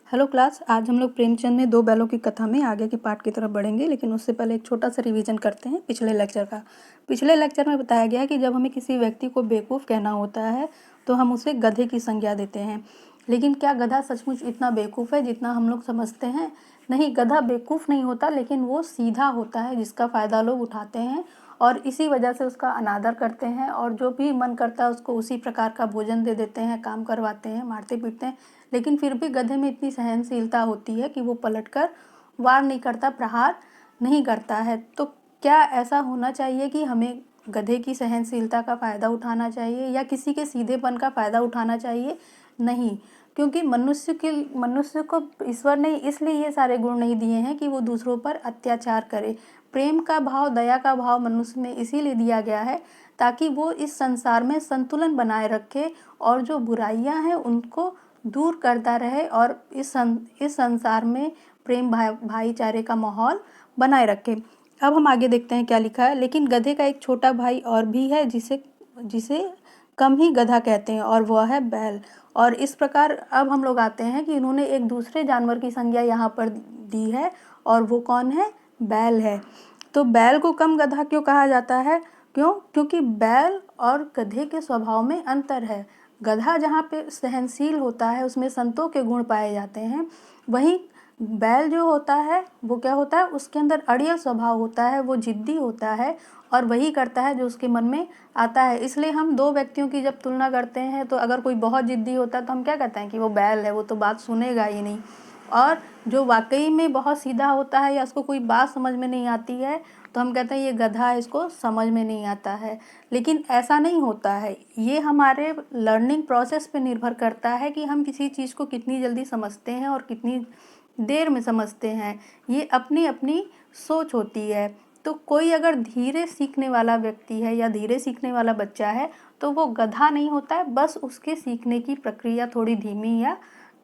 Hello class, आज हम लोग प्रेमचंद में दो बैलों की कथा में आगे के पार्ट की तरफ बढ़ेंगे, लेकिन उससे पहले एक छोटा सा रिवीजन करते हैं पिछले लेक्चर का। पिछले लेक्चर में बताया गया कि जब हमें किसी व्यक्ति को बेवकूफ़ कहना होता है तो हम उसे गधे की संज्ञा देते हैं। लेकिन क्या गधा सचमुच इतना बेवकूफ़ है जितना हम लोग समझते हैं? नहीं, गधा बेवकूफ़ नहीं होता, लेकिन वो सीधा होता है जिसका फ़ायदा लोग उठाते हैं और इसी वजह से उसका अनादर करते हैं और जो भी मन करता है उसको उसी प्रकार का भोजन दे देते हैं, काम करवाते हैं, मारते पीटते हैं। लेकिन फिर भी गधे में इतनी सहनशीलता होती है कि वो पलटकर वार नहीं करता, प्रहार नहीं करता है। तो क्या ऐसा होना चाहिए कि हमें गधे की सहनशीलता का फ़ायदा उठाना चाहिए या किसी के सीधेपन का फ़ायदा उठाना चाहिए? नहीं, क्योंकि मनुष्य को ईश्वर ने इसलिए ये सारे गुण नहीं दिए हैं कि वो दूसरों पर अत्याचार करे। प्रेम का भाव, दया का भाव मनुष्य में इसीलिए दिया गया है ताकि वो इस संसार में संतुलन बनाए रखे और जो बुराइयां हैं उनको दूर करता रहे और इस संसार में प्रेम भाईचारे का माहौल बनाए रखे। अब हम आगे देखते हैं क्या लिखा है। लेकिन गधे का एक छोटा भाई और भी है जिसे जिसे कम ही गधा कहते हैं, और वह है बैल। और इस प्रकार अब हम लोग आते हैं कि इन्होंने एक दूसरे जानवर की संज्ञा यहाँ पर दी है, और वो कौन है? बैल है। तो बैल को कम गधा क्यों कहा जाता है? क्यों? क्योंकि बैल और गधे के स्वभाव में अंतर है। गधा जहाँ पे सहनशील होता है, उसमें संतों के गुण पाए जाते हैं, वहीं बैल जो होता है वो क्या होता है? उसके अंदर अड़ियल स्वभाव होता है, वो जिद्दी होता है और वही करता है जो उसके मन में आता है। इसलिए हम दो व्यक्तियों की जब तुलना करते हैं तो अगर कोई बहुत जिद्दी होता है तो हम क्या कहते हैं कि वो बैल है, वो तो बात सुनेगा ही नहीं। और जो वाकई में बहुत सीधा होता है या उसको कोई बात समझ में नहीं आती है तो हम कहते हैं ये गधा है, इसको समझ में नहीं आता है। लेकिन ऐसा नहीं होता है, ये हमारे लर्निंग प्रोसेस पे निर्भर करता है कि हम किसी चीज़ को कितनी जल्दी समझते हैं और कितनी देर में समझते हैं। ये अपनी अपनी सोच होती है। तो कोई अगर धीरे सीखने वाला व्यक्ति है या धीरे सीखने वाला बच्चा है तो वो गधा नहीं होता है, बस उसके सीखने की प्रक्रिया थोड़ी धीमी या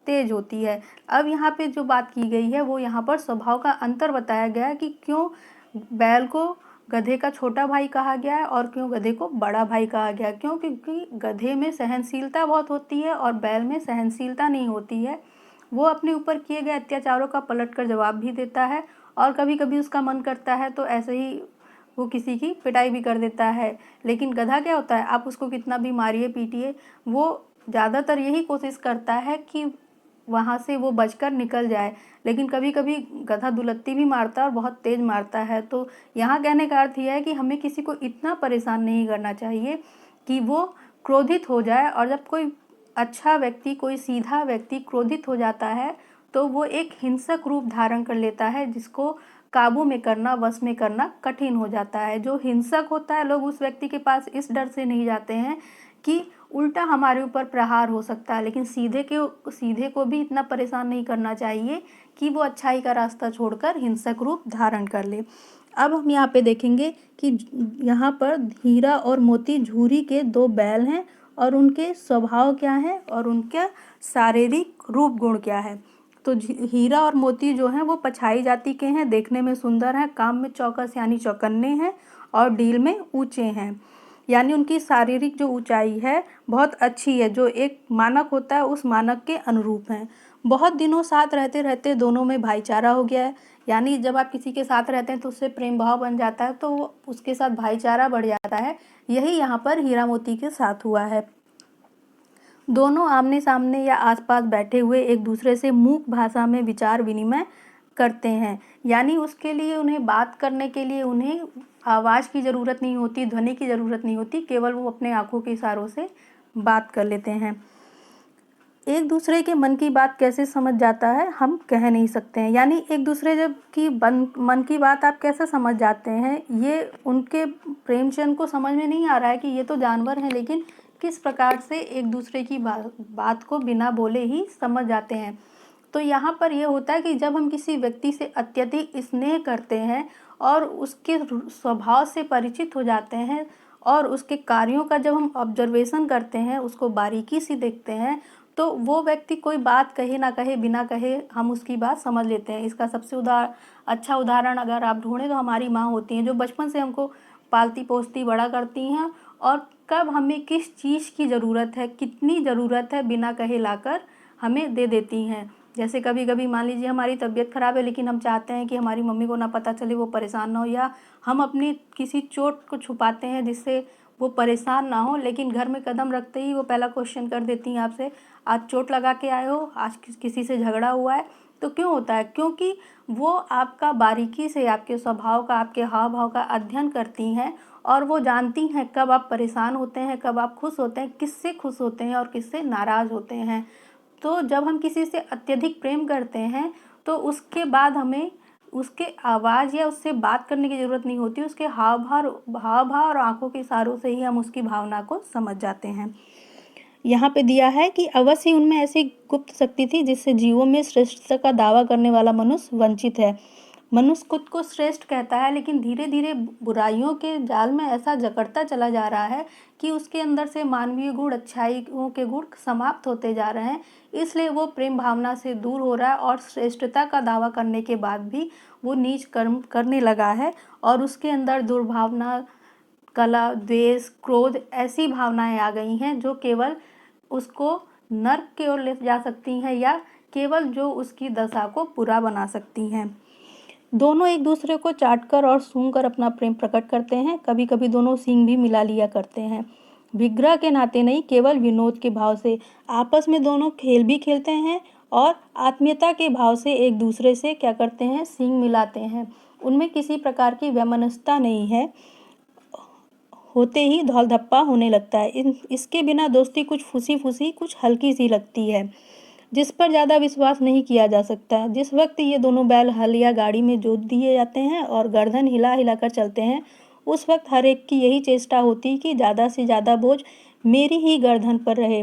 तेज होती है। अब यहाँ पे जो बात की गई है वो यहाँ पर स्वभाव का अंतर बताया गया है कि क्यों बैल को गधे का छोटा भाई कहा गया है और क्यों गधे को बड़ा भाई कहा गया है। क्यों? क्योंकि गधे में सहनशीलता बहुत होती है और बैल में सहनशीलता नहीं होती है। वो अपने ऊपर किए गए अत्याचारों का पलटकर जवाब भी देता है और कभी कभी उसका मन करता है तो ऐसे ही वो किसी की पिटाई भी कर देता है। लेकिन गधा क्या होता है, आप उसको कितना भी मारिए पीटिए, वो ज़्यादातर यही कोशिश करता है कि वहाँ से वो बचकर निकल जाए। लेकिन कभी कभी गधा दुलत्ती भी मारता है और बहुत तेज मारता है। तो यहाँ कहने का अर्थ यह है कि हमें किसी को इतना परेशान नहीं करना चाहिए कि वो क्रोधित हो जाए। और जब कोई अच्छा व्यक्ति, कोई सीधा व्यक्ति क्रोधित हो जाता है तो वो एक हिंसक रूप धारण कर लेता है जिसको काबू में करना, वश में करना कठिन हो जाता है। जो हिंसक होता है, लोग उस व्यक्ति के पास इस डर से नहीं जाते हैं कि उल्टा हमारे ऊपर प्रहार हो सकता है। लेकिन सीधे को भी इतना परेशान नहीं करना चाहिए कि वो अच्छाई का रास्ता छोड़कर हिंसक रूप धारण कर ले। अब हम यहाँ पे देखेंगे कि यहाँ पर हीरा और मोती झूरी के दो बैल हैं और उनके स्वभाव क्या है और उनका शारीरिक रूप गुण क्या है। तो हीरा और मोती जो हैं वो पछाई जाति के हैं, देखने में सुंदर हैं, काम में चौकस यानी चौकन्ने हैं और डील में ऊंचे हैं। यानी उनकी शारीरिक जो ऊंचाई है बहुत अच्छी है, जो एक मानक होता है उस मानक के अनुरूप हैं। बहुत दिनों साथ रहते रहते दोनों में भाईचारा हो गया है। यानी जब आप किसी के साथ रहते हैं तो उससे प्रेम भाव बन जाता है, तो उसके साथ भाईचारा बढ़ जाता है। यही यहाँ पर हीरा मोती के साथ हुआ है। दोनों आमने सामने या आसपास बैठे हुए एक दूसरे से मूक भाषा में विचार विनिमय करते हैं। यानी उसके लिए, उन्हें बात करने के लिए उन्हें आवाज़ की ज़रूरत नहीं होती, ध्वनि की ज़रूरत नहीं होती, केवल वो अपने आँखों के इशारों से बात कर लेते हैं। एक दूसरे के मन की बात कैसे समझ जाता है हम कह नहीं सकते हैं। यानी एक दूसरे जब की मन की बात आप कैसे समझ जाते हैं, ये उनके प्रेमचंद को समझ में नहीं आ रहा है कि ये तो जानवर हैं, लेकिन किस प्रकार से एक दूसरे की बात को बिना बोले ही समझ जाते हैं। तो यहाँ पर ये होता है कि जब हम किसी व्यक्ति से अत्यधिक स्नेह करते हैं और उसके स्वभाव से परिचित हो जाते हैं और उसके कार्यों का जब हम ऑब्जर्वेशन करते हैं, उसको बारीकी से देखते हैं, तो वो व्यक्ति कोई बात कहे ना कहे, बिना कहे हम उसकी बात समझ लेते हैं। इसका सबसे अच्छा उदाहरण अगर आप ढूंढें तो हमारी माँ होती हैं, जो बचपन से हमको पालती पोसती बड़ा करती हैं और कब हमें किस चीज़ की ज़रूरत है, कितनी ज़रूरत है, बिना कहे लाकर हमें दे देती हैं। जैसे कभी कभी मान लीजिए हमारी तबीयत ख़राब है, लेकिन हम चाहते हैं कि हमारी मम्मी को ना पता चले, वो परेशान ना हो, या हम अपनी किसी चोट को छुपाते हैं जिससे वो परेशान ना हो, लेकिन घर में कदम रखते ही वो पहला क्वेश्चन कर देती हैं आपसे, आज चोट लगा के आए हो, आज किसी से झगड़ा हुआ है? तो क्यों होता है? क्योंकि वो आपका बारीकी से आपके स्वभाव का, आपके हाव भाव का अध्ययन करती हैं, और वो जानती हैं कब आप परेशान होते हैं, कब आप खुश होते हैं, किससे खुश होते हैं और किससे नाराज़ होते हैं। तो जब हम किसी से अत्यधिक प्रेम करते हैं तो उसके बाद हमें उसके आवाज़ या उससे बात करने की ज़रूरत नहीं होती, उसके हाव भाव और आंखों के इशारों से ही हम उसकी भावना को समझ जाते हैं। यहाँ पे दिया है कि अवश्य ही उनमें ऐसी गुप्त शक्ति थी जिससे जीवों में श्रेष्ठता का दावा करने वाला मनुष्य वंचित है। मनुष्य खुद को श्रेष्ठ कहता है, लेकिन धीरे धीरे बुराइयों के जाल में ऐसा जकड़ता चला जा रहा है कि उसके अंदर से मानवीय गुण, अच्छाइयों के गुण समाप्त होते जा रहे हैं। इसलिए वो प्रेम भावना से दूर हो रहा है, और श्रेष्ठता का दावा करने के बाद भी वो नीच कर्म करने लगा है, और उसके अंदर दुर्भावना, कला, द्वेष, क्रोध ऐसी भावनाएं आ गई हैं जो केवल उसको नर्क की ओर ले जा सकती हैं, या केवल जो उसकी दशा को बुरा बना सकती हैं। दोनों एक दूसरे को चाटकर और सूंघकर अपना प्रेम प्रकट करते हैं। कभी कभी दोनों सींग भी मिला लिया करते हैं, विग्रह के नाते नहीं, केवल विनोद के भाव से। आपस में दोनों खेल भी खेलते हैं और आत्मीयता के भाव से एक दूसरे से क्या करते हैं, सींग मिलाते हैं। उनमें किसी प्रकार की वैमनस्यता नहीं है, होते ही धौल धप्पा होने लगता है। इसके बिना दोस्ती कुछ फूसी फूसी, कुछ हल्की सी लगती है, जिस पर ज़्यादा विश्वास नहीं किया जा सकता। जिस वक्त ये दोनों बैल हल या गाड़ी में जोत दिए जाते हैं और गर्दन हिला हिला कर चलते हैं, उस वक्त हर एक की यही चेष्टा होती कि ज़्यादा से ज़्यादा बोझ मेरी ही गर्दन पर रहे।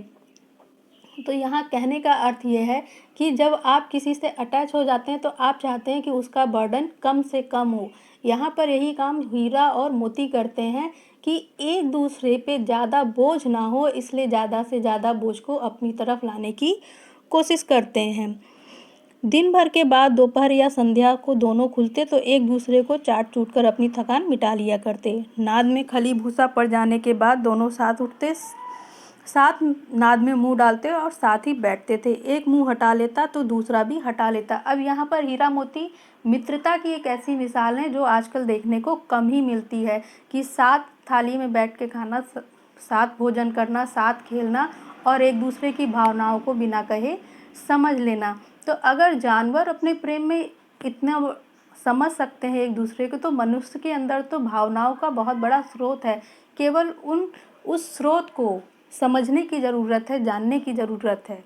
तो यहाँ कहने का अर्थ ये है कि जब आप किसी से अटैच हो जाते हैं तो आप चाहते हैं कि उसका बर्डन कम से कम हो। यहाँ पर यही काम हीरा और मोती करते हैं कि एक दूसरे पे ज़्यादा बोझ ना हो, इसलिए ज़्यादा से ज़्यादा बोझ को अपनी तरफ लाने की कोशिश करते हैं। दिन भर के बाद दोपहर या संध्या को दोनों खुलते तो एक दूसरे को चाट चूट कर अपनी थकान मिटा लिया करते। नाद में खली भूसा पड़ जाने के बाद दोनों साथ उठते, साथ नाद में मुंह डालते और साथ ही बैठते थे। एक मुंह हटा लेता तो दूसरा भी हटा लेता। अब यहाँ पर हीरा मोती मित्रता की एक ऐसी मिसाल है जो आजकल देखने को कम ही मिलती है, कि साथ थाली में बैठ के खाना, साथ भोजन करना, साथ खेलना, और एक दूसरे की भावनाओं को बिना कहे समझ लेना। तो अगर जानवर अपने प्रेम में इतना समझ सकते हैं एक दूसरे को, तो मनुष्य के अंदर तो भावनाओं का बहुत बड़ा स्रोत है। केवल उस स्रोत को समझने की ज़रूरत है, जानने की ज़रूरत है।